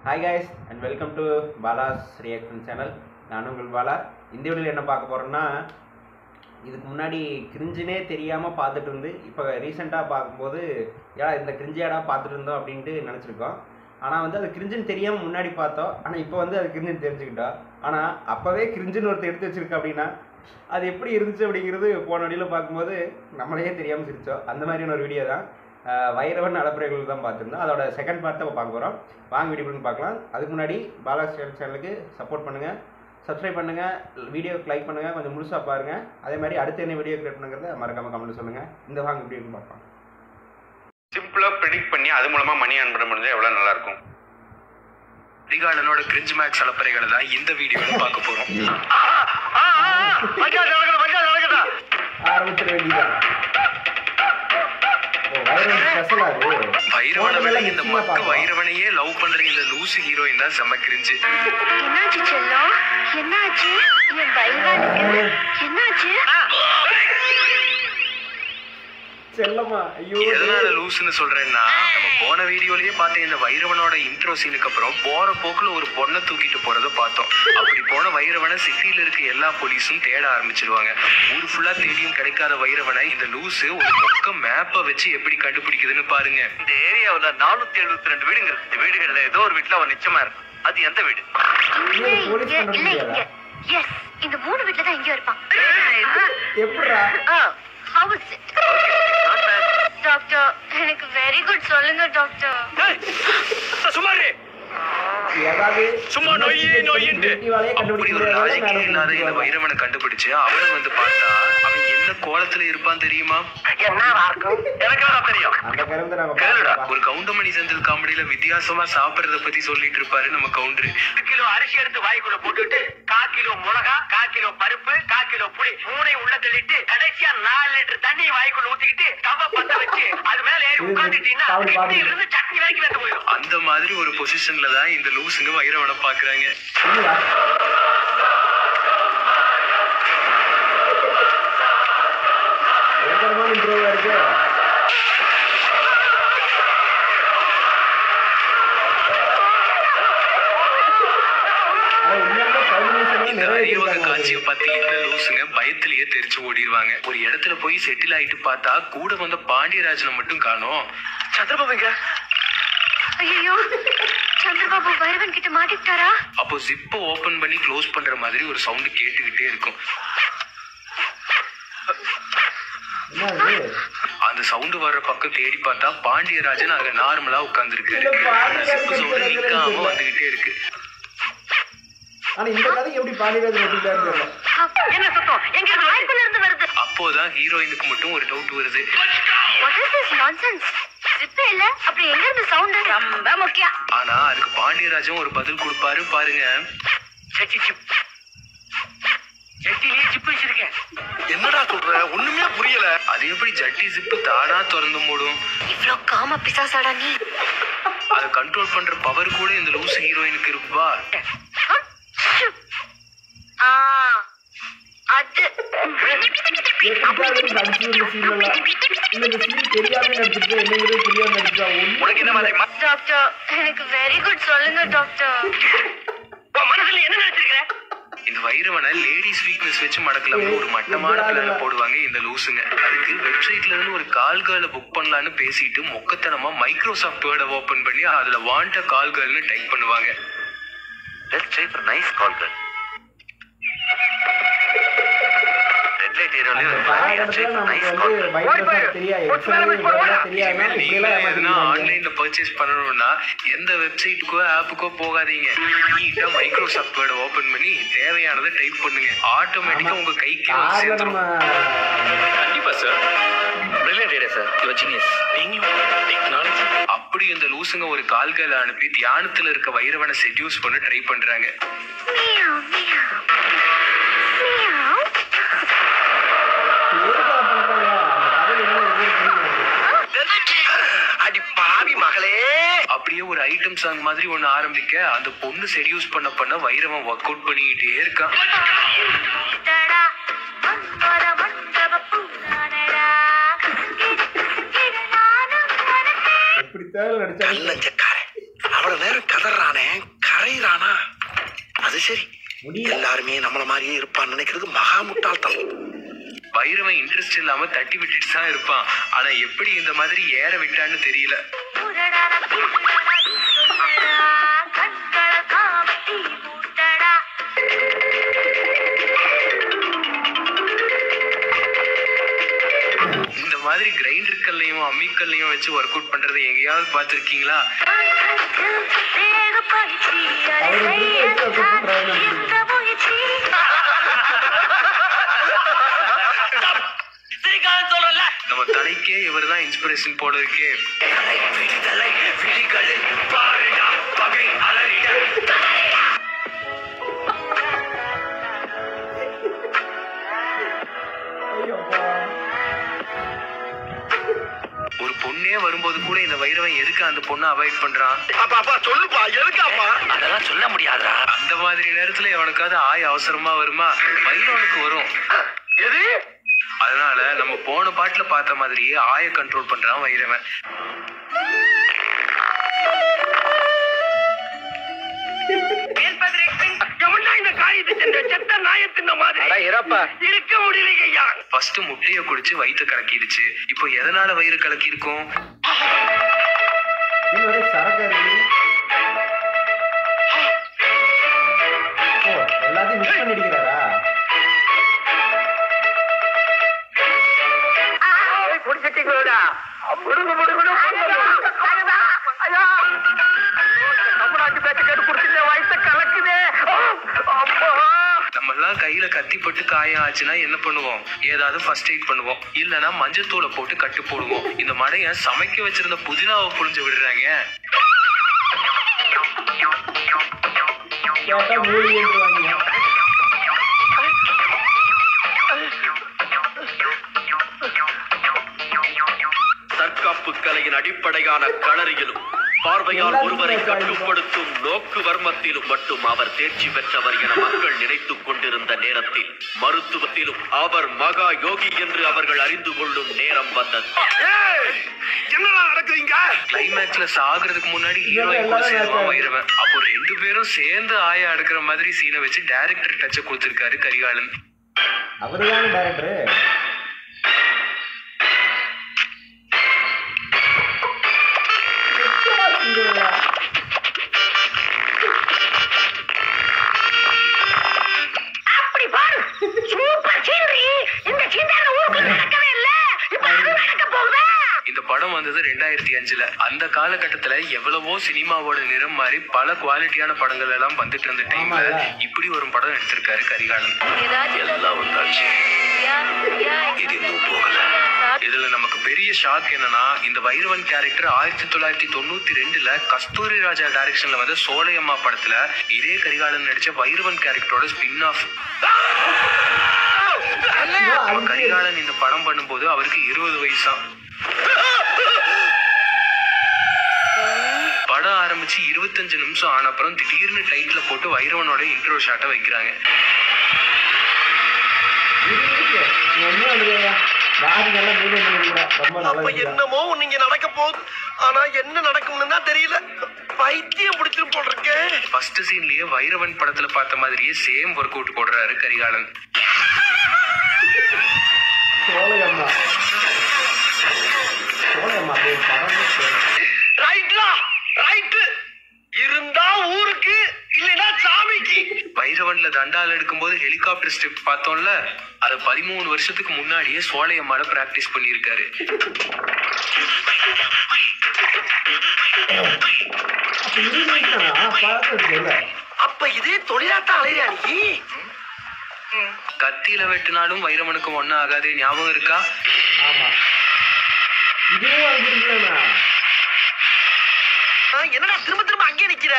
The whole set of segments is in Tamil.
Hi guys and welcome to Bala's reaction channel. நான் உங்கள் பாலா. இந்த வீடியோவில் என்ன பார்க்க போகிறோன்னா, இதுக்கு முன்னாடி கிரிஞ்சுனே தெரியாமல் பார்த்துட்டு இருந்து இப்போ ரீசெண்டாக பார்க்கும்போது ஏடா இந்த கிரிஞ்சியாடா பார்த்துட்டு இருந்தோம் அப்படின்ட்டு நினச்சிருக்கோம். ஆனால் வந்து அது கிரிஞ்சுன்னு தெரியாமல் முன்னாடி பார்த்தோம். ஆனால் இப்போ வந்து அது கிரிஞ்சுன்னு தெரிஞ்சுக்கிட்டோம். ஆனால் அப்போவே கிரிஞ்சுன்னு ஒருத்தர் எடுத்து வச்சுருக்கோம் அப்படின்னா அது எப்படி இருந்துச்சு அப்படிங்கிறது போன வீடியோவில் பார்க்கும்போது நம்மளையே தெரியாமல் சிரித்தோம். அந்த மாதிரியான ஒரு வீடியோ தான் வைரவன் அலப்பறைகள் தான் பார்த்துருந்தோம். அதோட செகண்ட் பார்ட்டை பார்க்க போகிறோம். வாங்க வீடியோன்னு பார்க்கலாம். அதுக்கு முன்னாடி பாலாஸ் சேனலுக்கு சப்போர்ட் பண்ணுங்கள், சப்ஸ்கிரைப் பண்ணுங்கள், வீடியோக்கு லைக் பண்ணுங்கள், கொஞ்சம் முழுசாக பாருங்கள். அதே மாதிரி அடுத்து என்ன வீடியோ கிரியேட் பண்ணுங்கிறத மறக்காமல் கமெண்ட் சொல்லுங்கள். இந்த வாங்க வீடியோன்னு பார்க்கலாம். சிம்பிளாக ப்ரெடிக்ட் பண்ணி அது மூலமாக மணி ஏர்ன் பண்ண முடிஞ்சால் எவ்வளோ நல்லாயிருக்கும். திகாலனோட கிரிஞ்ச் மேக்ஸ் அலப்பறைகளை தான் இந்த வீடியோவில் பார்க்க போகிறோம். ஆரம்பிச்சிட வேண்டியதான். வைரவனை இந்த மக்க வைரவனையே லவ் பண்ற இந்த லூசு ஹீரோயின் தான் செம்ம கிரிஞ்சு. என்னாச்சு செல்லம்? என்னாச்சு? என் பையனுக்கு என்னாச்சு? செல்லமா ஐயோ எதனால லூசுன்னு சொல்றேன்னா, நம்ம போன வீடியோலயே பார்த்த இந்த வைரவனோட இன்ட்ரோ சீனுக்கு அப்புறம் போற போக்குல ஒரு பொண்ணை தூக்கிட்டு போறத பார்த்தோம். அப்படி போன வைரவனை சிட்டியில இருக்க எல்லா போலீஸும் தேட ஆரம்பிச்சிருவாங்க. ஊர் ஃபுல்லா தேடியும் கிடைக்காத வைரவனை இந்த லூசு ஒரு மொக்க மேப்பை வச்சு எப்படி கண்டுபிடிக்குதுன்னு பாருங்க. இந்த ஏரியாவுல 472 வீடுங்க இருக்கு. இந்த வீடுகள்ல ஏதோ ஒரு வீட்டுல அவன் நிச்சயமா இருக்கும். அது எந்த வீடு? இல்ல இங்க. எஸ், இந்த 3 வீட்ல தான் எங்கேயோ இருப்பான். எப்படிடா? How is it? டாக்டர், எனக்கு வெரி குட் சொல்லுங்க டாக்டர். சுமாரே சும்மா அப்படி ஒரு லாஜிக்கே இல்லாத இந்த வைரவனை கண்டுபிடிச்சு அவனை வந்து பார்த்தா அவன் என்ன கோலத்துல இருப்பான் தெரியுமா? ஒரு கவுண்டமணி செந்தில் காமெடியில வித்தியாசமா சாப்பிடறத பத்தி சொல்லிட்டு இருப்பாரு நம்ம கவுண்டரு. 1 கிலோ அரிசி எடுத்து வாய்க்குள்ள போட்டுட்டு 1/4 கிலோ மிளகா, 1/4 கிலோ பருப்பு, 1/4 கிலோ புளி 3 உள்ள தள்ளிட்டு கடைசியா 4 லிட்டர் தண்ணி வாய்க்குள்ள ஊத்திக்கிட்டு தவ பத்த வச்சு அது மேல ஏறி உட்கார்ந்துட்டீங்கன்னா இருந்து சட்னி வரைக்கும் வந்து போயிடும். அந்த மாதிரி ஒரு பொசிஷன்ல தான் இந்த லூசுங்க வைரவனை பாக்குறாங்க. இந்த அறிவக காட்சியை பத்தி இந்த லூசுங்க பயத்திலேயே தெரிச்சு ஓடிடுவாங்க. ஒரு இடத்துல போய் செட்டில் ஆயிட்டு பார்த்தா கூட வந்த பாண்டியராஜனை மட்டும் காணோம். சந்திரபாபுங்க, ஐயோ, சந்திரபாபு வைரவன் கிட்ட மாட்டிக்கிட்டாரா? அப்போ ஜிப்பை ஓபன் பண்ணி க்ளோஸ் பண்ற மாதிரி ஒரு சவுண்ட் கேட்டுக்கிட்டே இருக்கும். அந்த சவுண்ட் வர்ற பக்கம் தேடி பார்த்தா பாண்டியராஜன் அங்க நார்மலா உட்கார்ந்துருக்காரு. ஜிப்பு சவுண்ட் நிக்காம வந்துகிட்டே இருக்கு. அப்போதான் ஹீரோயினுக்கு மட்டும் ஒரு டவுட் வருது. ஆனா அதுக்கு பாண்டியராஜன் ஒரு பதில் கொடுப்பாரு பாருங்க. என்னடா சொல்ற? ஒண்ணுமே புரியல. அது எப்படி ஜட்டி ஜிப்பு தானா திறந்து மூடும்? இவ்ளோ காம பிசாசாடா நீ? அதை கண்ட்ரோல் பண்ற பவர் கூட இந்த லூசு ஹீரோயினுக்கு இருக்குவா? அது டாக்டர், எனக்கு வெரி குட் சொல்லுங்க டாக்டர். மனசுல என்ன நினைச்சிருக்கிற? இந்த வைரவனை லேடிஸ் வீக்னஸ் வச்சு மடக்கலாம்னு ஒரு மட்டமான பிளான போடுவாங்க இந்த லூசுங்க. அதுக்கு வெப்சைட்ல இருந்து ஒரு கால்களை புக் பண்ணலான்னு பேசிட்டு மொக்கத்தனமா மைக்ரோசாஃப்ட் வேர்டை ஓபன் பண்ணி அதுல வாண்ட கால்கள்னு டைப் பண்ணுவாங்க. Let's try for nice call girl. ஆன்லைன்ல பர்ச்சேஸ் பண்ணணும்னா எந்த வெப்சைட்டுக்கோ ஆப்புக்கோ போகாதீங்க. நீட்டா மைக்ரோசாஃப்ட் வேர்டை ஓபன் பண்ணி தேவையானதை டைப் பண்ணுங்க. ஆட்டோமேட்டிக்கா உங்க கைக்கு சேர்ந்துரும். கண்டிப்பா sir. Brilliant sir. Your genius. Technology. அப்படி இந்த லூசுங்க ஒரு கால்களை அனுப்பி தியானத்துல இருக்க வைரவனை செட்யூஸ் பண்ண ட்ரை பண்றாங்க. அடி பாவி மகளே. அப்படியே ஒரு ஐட்டம் சாங் மாதிரி ஒண்ணு ஆரம்பிக்க அந்த பொண்ணு செட்யூஸ் பண்ண வைரவன் ஒர்க் அவுட் பண்ணிக்கிட்டே இருக்கான். எப்படி தேவை நடிச்சாலும் அவ்வளவு நேரம் கதறானே போனவனே கரையிறானா? அது சரி, எல்லாருமே நம்மள மாதிரியே இருப்பான்னு நினைக்கிறது மகா முட்டாள்தான். வைரவன் இன்ட்ரெஸ்ட் இல்லாம தட்டி விட்டுட்டு தான் இருப்பான். ஆனா எப்படி இந்த மாதிரி ஏற விட்டான்னு தெரியல. இந்த மாதிரி கிரைண்டர் கல்லையும் அம்மிக்கல்லையும் வச்சு ஒர்க் அவுட் பண்றது எங்கேயாவது பார்த்திருக்கீங்களா? நம்ம தலைக்கே இவர் தான் இன்ஸ்பிரேஷன் போல இருக்கே. ஒரு பொண்ணே வரும்போது கூட இந்த வைரவன் எதுக்கு அந்த பொண்ணை அவாய்ட் பண்றான்? சொல்லுப்பா, எதுக்காப்பா? அதெல்லாம் சொல்ல முடியாதா? அந்த மாதிரி நேரத்துல எவனுக்காவது அவசரமா வருமா? வைரவனுக்கு வரும். எது? அதனால நம்ம போன பாட்டுல பார்த்த மாதிரியே கண்ட்ரோல் பண்றான் வைரவன். இந்த காரியத்தை செத்த நாயத்தின் மாதிரி இருக்க முடியலையா? ஃபர்ஸ்ட் முட்டைய குடிச்சு வயிற்று கலக்கிடுச்சு. இப்போ எதனால வயிறு கலக்கி இருக்கும்? எல்லாத்தையும் மிக்ஸ் பண்ணி அடிக்கிறாரா? நம்ம எல்லாம் கையில கத்தி போட்டு காயம் ஆச்சுன்னா என்ன பண்ணுவோம்? ஏதாவது ஃபர்ஸ்ட் எய்ட் பண்ணுவோம், இல்லனா மஞ்சத்தூளை போட்டு கட்டு போடுவோம். இந்த மடைய சமைக்க வச்சிருந்த புதினாவை புழிஞ்சு விடுறாங்க. தற்காப்பு கலையின் அடிப்படையான களரியிலும் பார்வையால் ஒருவரை கட்டுப்படுத்தும் நோக்கு வர்மத்திலும் மட்டும் அவர் தேர்ச்சி பெற்றவர் என மக்கள் நினைத்துக் கொண்டிருந்த நேரத்தில் மருத்துவத்திலும் அவர் மகா யோகி என்று அவர்கள் அறிந்து கொள்ளும் நேரம் வந்தது. என்னடா நடக்குதுங்க? கிளைமேக்ஸ்ல சாகுறதுக்கு முன்னாடி ஹீரோயின் கூட சேருவான் வைரவன். அப்போ ரெண்டு பேரும் சேர்ந்து அடுக்கிற மாதிரி சீனை வச்சு டைரக்டர் டச்ச கொடுத்திருக்காரு கரிகாலன். அவருதான டைரக்டர். அப்படி பாரு, சூப்பர் சீனரி. இந்த சீனரி ஊருக்குள்ள நடக்கவே இல்ல, இப்ப நடக்க போகுது. இந்த படம் வந்தது 2005ல. அந்த காலகட்டத்துல எவ்வளவோ சினிமாவோட நிறம் மாறி பல குவாலிட்டியான படங்கள் எல்லாம் வந்துட்டு இருந்த டைம்ல இப்படி ஒரு படம் எடுத்திருக்காரு கரிகாலன். எல்லாம் வந்தாச்சு, இது இன்னும் போகல. இதுல நமக்கு பெரிய ஷாக் என்னன்னா, இந்த வைரவன் கேரக்டர் 1992ல கஸ்தூரி ராஜா டைரக்ஷன்ல வந்த சோலையம்மா படத்துல இதே கரிகாலன் நடிச்ச வைரவன் கேரக்டரோட ஸ்பின் ஆஃப். கரிகாலன் இந்த படம் பண்ணும்போது அவருக்கு 20 வயசா. படம் ஆரம்பிச்சு 25 நிமிஷம் ஆன அப்புறம் திடீர்னு டைட்டில போட்டு வைரவனோட இன்ட்ரோ ஷாட்டை வைக்கிறாங்க. என்னமோ நீங்க நடக்க போகுது, ஆனா என்ன நடக்கும்னு தான் தெரியல. பைத்தியம் பிடிச்சிட்டு போட்டிருக்கேன். ஃபர்ஸ்ட் சீன்லயே வைரவன் படத்துல பார்த்த மாதிரியே சேம் ஒர்க் அவுட் போடுறாரு கரிகாலன். இருந்தா ஊருக்கு, இல்லைன்னா சாமிக்கு. வைரவன்ல தண்டால் எடுக்கும்போது ஹெலிகாப்டர் ஸ்டெப் பார்த்தோம்ல, அத 13 வருஷத்துக்கு முன்னாடியே சோலையம்மால பிராக்டிஸ் பண்ணியிருக்காரு. அப்ப இதே தொழிலாத்தான் அலையா நீ? கத்தியில வெட்டினாலும் வைரவனுக்கு ஒன்னும் ஆகாது, ஞாபகம் இருக்கா? என்னடா திரும்ப திரும்ப அங்கே நிக்கிற?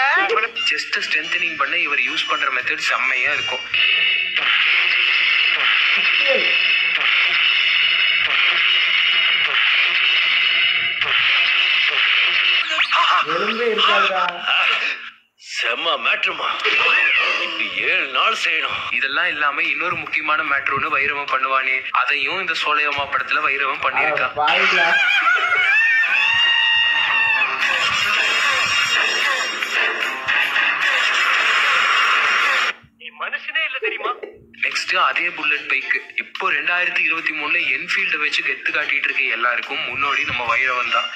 செஸ்ட் ஸ்ட்ரென்தனிங் பண்ண இவர் யூஸ் பண்ற மெத்தட் செம்மையா இருக்கும். செம்ம மேட்ருமா, 7 நாள் செய்யணும். இதெல்லாம் இல்லாம இன்னொரு முக்கியமான மேட்ரு ஒண்ணு வைரவன் பண்ணுவானே, அதையும் இந்த சோலையம்மா படத்துல வைரவன் பண்ணிருக்கான். நெக்ஸ்ட் அதே புல்லட் பைக் இப்போ 2023 என்ஃபீல்ட வச்சு கெத்து காட்டிட்டு இருக்க எல்லாருக்கும் முன்னோடி நம்ம வைரவன் தான்.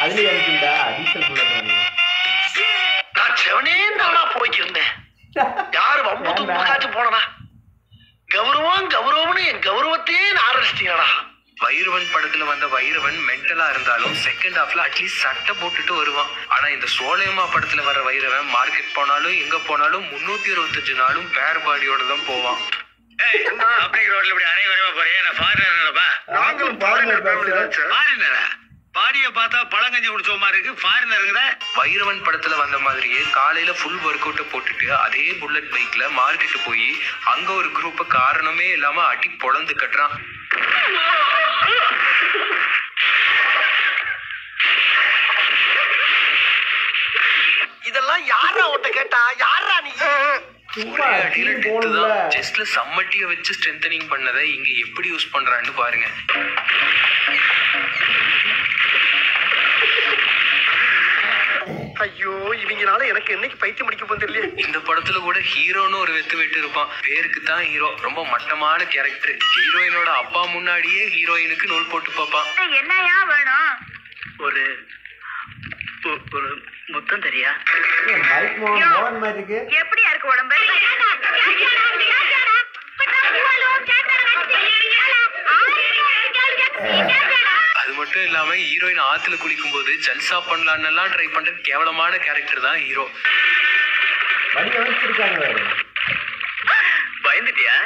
அதுல இருக்குடா டீசல் புல்லட். நான் செவனே தானா போய்க்கிருந்தேன். யாரு வம்பு காட்டு போனனா கௌரவம் கௌரவம்னு என் கௌரவத்தையே ஆரம்பிச்சிட்டீங்கடா. வைரவன் படத்துல வந்த வைரவன் மென்டலா இருந்தாலும் செகண்ட் ஹாஃப்ல அட்லீஸ்ட் சட்டை போட்டுட்டு வருவான். ஆனா இந்த சோலையம்மா படத்துல வர வைரவன் மார்க்கெட் போனாலும் எங்க போனாலும் 365 நாளும் பேர் பாடியோட தான் போவான். அப்படிங்கிற ரோட்ல இப்படி அரை வரவா போறேன். நான் ஃபாரினர்ப்பா. நாங்களும் ஃபாரினரா? பாடிய பார்த்தா பழங்கஞ்சி குடிச்ச மாதிரி இருக்கு. ஃபாரினருங்கிற வைரவன் படத்துல வந்த மாதிரியே காலையில ஃபுல் ஒர்க் அவுட்டை போட்டுட்டு அதே புல்லட் பைக்ல மார்க்கெட்டு போய் அங்க ஒரு குரூப்ப காரணமே இல்லாம அடி பொழந்து கட்டுறான். இதெல்லாம் யாரா உன்ட்ட கேட்டா? யாரா நீ? ஒரே அடியில டெத்து தான். செஸ்ட்ல சம்மட்டிய வச்சு ஸ்ட்ரென்தனிங் பண்ணதை இங்க எப்படி யூஸ் பண்றான்னு பாருங்க. ஐயோ, இவங்கனால எனக்கு என்னைக்கு பைத்தியம் முடிக்க போகுது. இந்த படத்துல கூட ஹீரோன்னு ஒரு வெட்டு இருப்பான். பேருக்கு தான் ஹீரோ. ரொம்ப மட்டமான கேரக்டர். ஹீரோயினோட அப்பா முன்னாடியே ஹீரோயினுக்கு நூல் போட்டு பார்ப்பான். என்னையா வேணும்? ஒரு முத்தம் தெரியா? எப்படியா இருக்கு உடம்பு? அது மட்டும் இல்லாம ஹீரோயின் ஆத்துல குளிக்கும் போது ஜல்சா பண்ணலான்னு ட்ரை பண்ற கேவலமான கேரக்டர் தான் ஹீரோ. பயந்துட்டியா?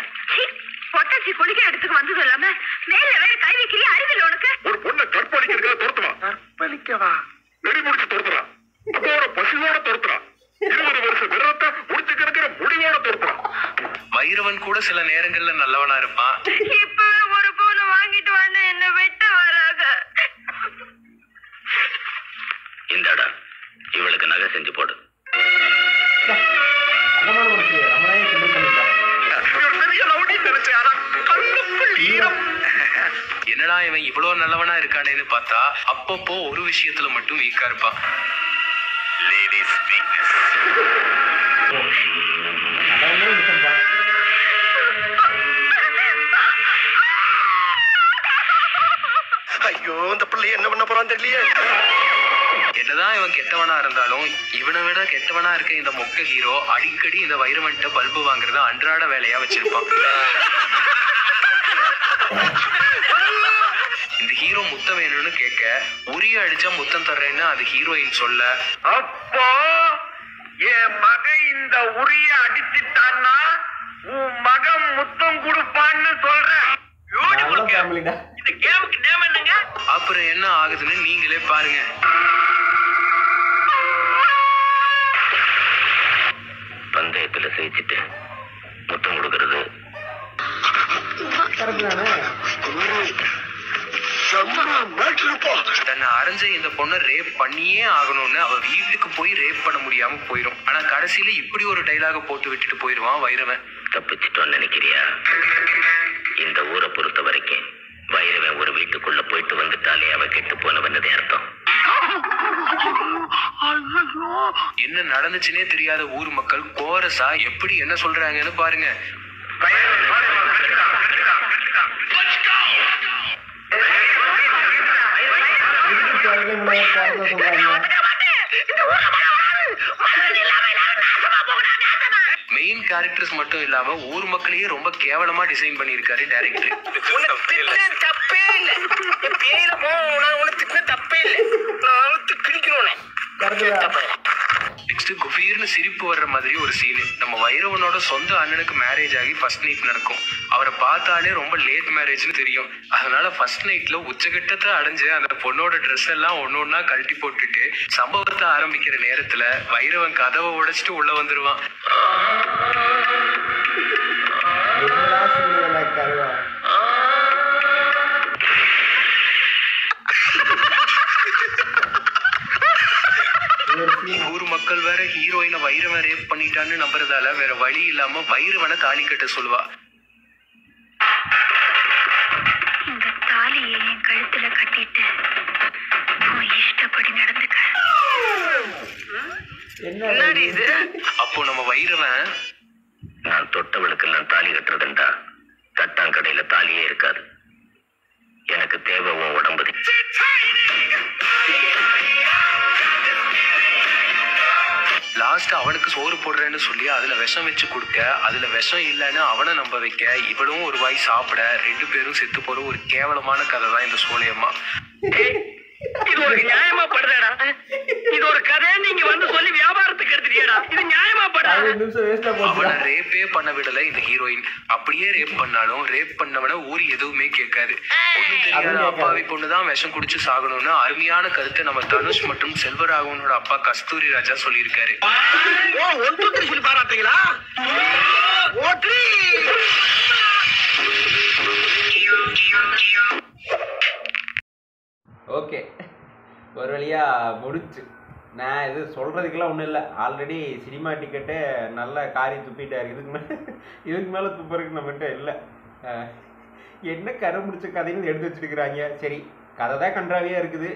பொட்டாச்சி குளிக்க எடுத்துக்கு வந்து சொல்லாம மேல வேற கை வைக்கிறியா? அறிவில்லை உனக்கு? ஒரு பொண்ணை கற்பழிக்கிறதுக்காக துரத்துவா. கற்பழிக்கவா? வெடி முடிச்சு துரத்துறா. அதோட பசுவோட துரத்துறா. 20 வருஷம் விரதத்தை முடிச்சு கிடக்கிற முடிவோட துரத்துறா. வைரவன் கூட சில நேரங்கள்ல நல்லவனா இருப்பான். இப்ப ஒரு பொண்ணு வாங்கிட்டு வந்து என்ன வெட்ட வராங்க. இந்தடா இவளுக்கு நகை செஞ்சு போடு. என்னடா இவன் இவ்வளவு நல்லவனா இருக்கானேன்னு பார்த்தா அப்பப்போ ஒரு விஷயத்துல மட்டும் வீக்கா இருப்பான். Ladies weakness. ஐயோ, இந்த பிள்ளை என்ன பண்ண போறான்னு தெரியலையே. என்னதான் இவன் கெட்டவனா இருந்தாலும் இவனை விட கெட்டவனா இருக்க இந்த மொக்க ஹீரோ அடிக்கடி இந்த வைரவன்ட்ட பல்பு வாங்குறத அன்றாட வேலையா வச்சிருப்பான். இந்த ஹீரோ முத்தம் வேணும்னு கேட்க உரிய அடிச்சா முத்தம் தர்றேன்னு அது ஹீரோயின் சொல்ல, அப்போ என் மகன் இந்த உரிய அடிச்சுட்டான்னா உன் மகன் முத்தம் கொடுப்பான்னு சொல்றேன். இந்த கேமுக்கு நேம் என்னங்க? அப்புறம் என்ன ஆகுதுன்னு நீங்களே பாருங்க. பந்தயத்துல ஜெயிச்சுட்டு முத்தம் கொடுக்கறது தன்னை அரைஞ்ச இந்த பொண்ணை ரேப் பண்ணியே ஆகணும்னு அவ வீட்டுக்கு போய் ரேப் பண்ண முடியாம போயிரும். ஆனா கடைசியில இப்படி ஒரு டைலாக போட்டு விட்டுட்டு போயிருவான் வைரவன். தப்பிச்சிட்டோன்னு நினைக்கிறியா? இந்த ஊரை பொறுத்த வரைக்கும் வைரவன் ஒரு வீட்டுக்குள்ள போயிட்டு வந்துட்டாலே அவ கெட்டு போன வந்ததே அர்த்தம். என்ன நடந்துச்சுன்னே தெரியாத ஊர் மக்கள் கோரஸா எப்படி என்ன சொல்றாங்கன்னு பாருங்க. மெயின் கேரக்டர்ஸ் மட்டும் இல்லாம ஊர் மக்களையே ரொம்ப கேவலமா டிசைன் பண்ணிருக்காரு டைரக்டர். தப்பே இல்ல. பேயில போனா உனக்கு தப்பே இல்ல. நான் கிழிக்கணும். நெக்ஸ்ட் குபீர்னு சிரிப்பு வர்ற மாதிரி ஒரு சீனு. நம்ம வைரவனோட சொந்த அண்ணனுக்கு மேரேஜ் ஆகி ஃபர்ஸ்ட் நைட் நடக்கும். அவரை பார்த்தாலே ரொம்ப லேட் மேரேஜ்னு தெரியும். அதனால ஃபர்ஸ்ட் நைட்ல உச்சகட்டத்தை அடைஞ்சு அந்த பொண்ணோட ட்ரெஸ் எல்லாம் ஒன்னொன்னா கழட்டி போட்டுட்டு சம்பவத்தை ஆரம்பிக்கிற நேரத்துல வைரவன் கதவை உடைச்சிட்டு உள்ள வந்துருவான். ஊர் மக்கள் வேற ஹீரோயினை வைரவன் ரேப் பண்ணிட்டான்னு நம்புறதால வேற வழி இல்லாம வைரவனை தாலி கட்ட சொல்லுவா. இந்த தாலியை என் கழுத்துல கட்டிட்டு இஷ்டப்படி நடந்துக்க. என்னடி இது? அப்போ நம்ம வைரவன் நான் தொட்டவளுக்கெல்லாம் தாலி கட்டுறதுண்டா கட்டாங்கடையில தாலியே இருக்காது. எனக்கு தேவை உன் உடம்பு. லாஸ்ட் அவனுக்கு சோறு போடுறேன்னு சொல்லி அதுல விஷம் வச்சு கொடுக்க, அதுல விஷம் இல்லைன்னு அவனை நம்ப வைக்க, இவளும் ஒரு வாய் சாப்பிட, 2 பேரும் செத்து போற ஒரு கேவலமான கதை தான் இந்த சோலையம்மா. இது ஒரு நியாயமா படுறா? இது ஒரு கதை நீங்க வந்து சொல்லி வியாபாரத்துக்கு எடுத்துட்டியடா. இது நியாயமா படுறா? அவனை ரேப்பே பண்ண விடல இந்த ஹீரோயின். அப்படியே ரேப் பண்ணாலும் ரேப் பண்ணவன ஊர் எதுவுமே கேட்காது. ஒண்ணும் தெரியாத அப்பாவி பொண்ணுதான் விஷம் குடிச்சு சாகணும்னு அருமையான கருத்தை நம்ம தனுஷ் மற்றும் செல்வராகவனோட அப்பா கஸ்தூரி ராஜா சொல்லியிருக்காரு. சொல்லி பாராட்டுறீங்களா? ஓகே, ஒரு வழியாக முடிச்சு. நான் இது சொல்கிறதுக்கெல்லாம் ஒன்றும் இல்லை. ஆல்ரெடி சினிமா டிக்கெட்டே நல்ல காரி துப்பிட்டார். இதுக்கு மேலே துப்புறதுக்கு நம்மகிட்ட இல்லை. என்ன கரை முடிச்ச கதைன்னு எடுத்து வச்சுருக்கிறாங்க. சரி, கதை தான் கன்றாவியாக இருக்குது.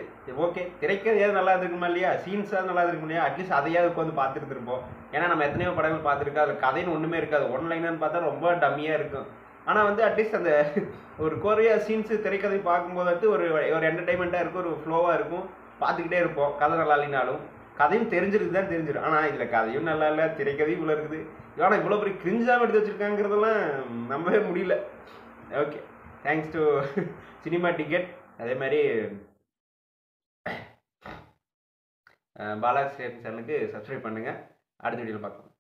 ஓகே, திரைக்கதையாவது நல்லா இருக்குமா இல்லையா, சீன்ஸாவது நல்லா இருக்கும் இல்லையா, அட்லீஸ்ட் அதையாவது உட்காந்து பார்த்துட்டு இருப்போம். ஏன்னா நம்ம எத்தனையோ படங்கள் பார்த்துருக்கோம், அதில் கதைன்னு ஒன்றுமே இருக்காது. ஒன்லைன்னு பார்த்தா ரொம்ப டம்மியாக இருக்கும். ஆனால் வந்து அட்லீஸ்ட் அந்த ஒரு கோரியா சீன்ஸு திரைக்கதை பார்க்கும்போது ஒரு என்டர்டைன்மெண்ட்டாக இருக்கும், ஒரு ஃப்ளோவாக இருக்கும், பார்த்துக்கிட்டே இருப்போம். கதை நல்லா இல்லைனாலும் கதையும் தெரிஞ்சிருக்கு தான் தெரிஞ்சிடும். ஆனால் இதில் கதையும் நல்லா இல்லை, திரைக்கதையும் இவ்வளோ இருக்குது. ஆனால் இவ்வளோ பெரிய கிரிஞ்சாக எடுத்து வச்சுருக்காங்கிறதெல்லாம் நம்பவே முடியல. Okay, thanks to cinema ticket. அதே மாதிரி பாலாஜி சேனலுக்கு சப்ஸ்கிரைப் பண்ணுங்கள். அடுத்த வீடியோவில் பார்க்கலாம்.